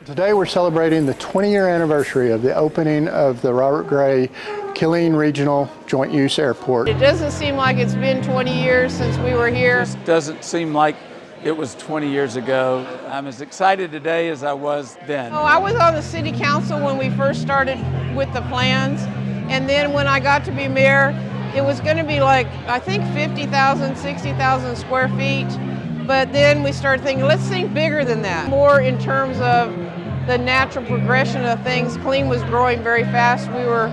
Today we're celebrating the 20-year anniversary of the opening of the Robert Gray Killeen Regional Joint Use Airport. It doesn't seem like it's been 20 years since we were here. It just doesn't seem like it was 20 years ago. I'm as excited today as I was then. Oh, I was on the city council when we first started with the plans, and then when I got to be mayor, it was going to be like, I think 50,000, 60,000 square feet. But then we started thinking, let's think bigger than that. More in terms of the natural progression of things. Killeen was growing very fast. We were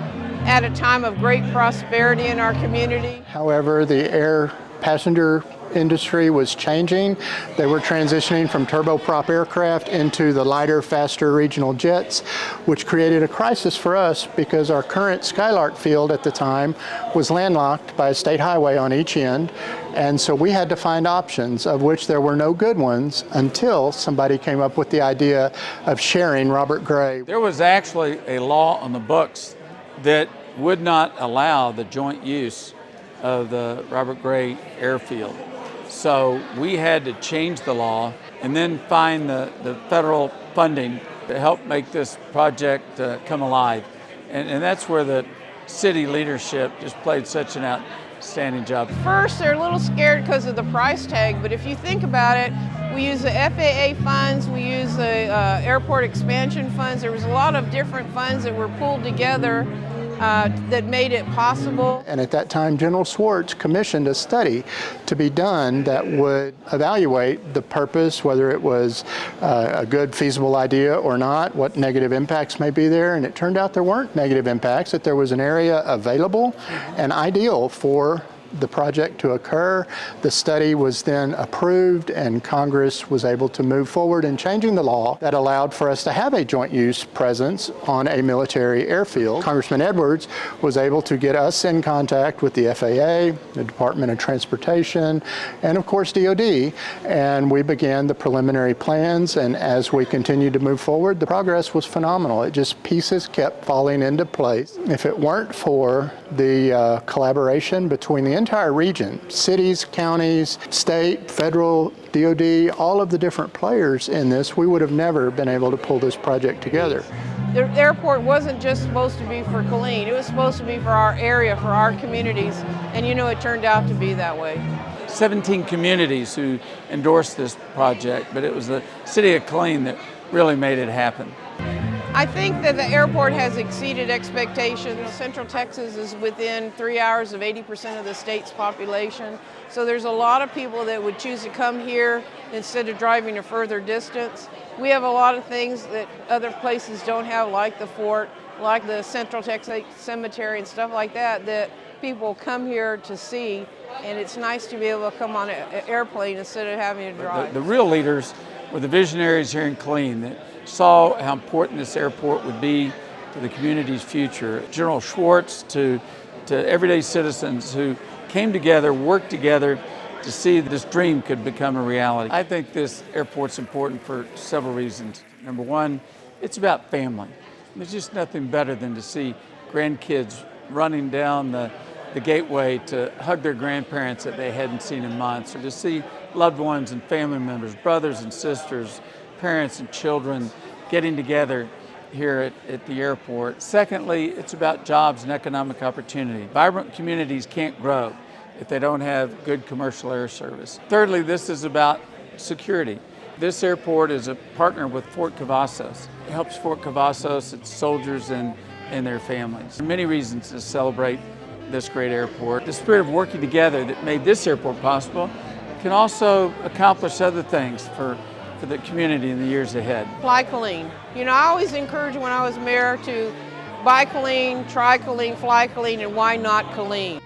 at a time of great prosperity in our community. However, the air passenger industry was changing. They were transitioning from turboprop aircraft into the lighter, faster regional jets, which created a crisis for us because our current Skylark field at the time was landlocked by a state highway on each end. And so we had to find options, of which there were no good ones until somebody came up with the idea of sharing Robert Gray. There was actually a law on the books that would not allow the joint use of the Robert Gray airfield. So we had to change the law and then find the federal funding to help make this project come alive. And that's where the city leadership just played such an outstanding job. First, they're a little scared because of the price tag, but if you think about it, we use the FAA funds, we use the airport expansion funds. There was a lot of different funds that were pulled together that made it possible. And at that time, General Swartz commissioned a study to be done that would evaluate the purpose, whether it was a good, feasible idea or not, what negative impacts may be there. And it turned out there weren't negative impacts, that there was an area available and ideal for the project to occur. The study was then approved and Congress was able to move forward in changing the law that allowed for us to have a joint use presence on a military airfield. Congressman Edwards was able to get us in contact with the FAA, the Department of Transportation, and of course DOD, and we began the preliminary plans, and as we continued to move forward, the progress was phenomenal. It just pieces kept falling into place. If it weren't for the collaboration between the entire region, cities, counties, state, federal, DOD, all of the different players in this, we would have never been able to pull this project together. The airport wasn't just supposed to be for Killeen, it was supposed to be for our area, for our communities, and you know it turned out to be that way. 17 communities who endorsed this project, but it was the city of Killeen that really made it happen. I think that the airport has exceeded expectations. Central Texas is within 3 hours of 80% of the state's population. So there's a lot of people that would choose to come here instead of driving a further distance. We have a lot of things that other places don't have, like the fort, like the Central Texas Cemetery and stuff like that, that people come here to see. And it's nice to be able to come on an airplane instead of having to drive. The real leaders were the visionaries here in Killeen that saw how important this airport would be to the community's future. General Swartz to everyday citizens who came together, worked together to see that this dream could become a reality. I think this airport's important for several reasons. Number one, it's about family. There's just nothing better than to see grandkids running down the gateway to hug their grandparents that they hadn't seen in months, or to see loved ones and family members, brothers and sisters, parents and children getting together here at the airport. Secondly, it's about jobs and economic opportunity. Vibrant communities can't grow if they don't have good commercial air service. Thirdly, this is about security. This airport is a partner with Fort Cavazos. It helps Fort Cavazos, its soldiers, and their families. There are many reasons to celebrate this great airport. The spirit of working together that made this airport possible can also accomplish other things for the community in the years ahead. Fly Killeen. You know, I always encouraged when I was mayor to buy Killeen, try Killeen, fly Killeen, and why not Killeen?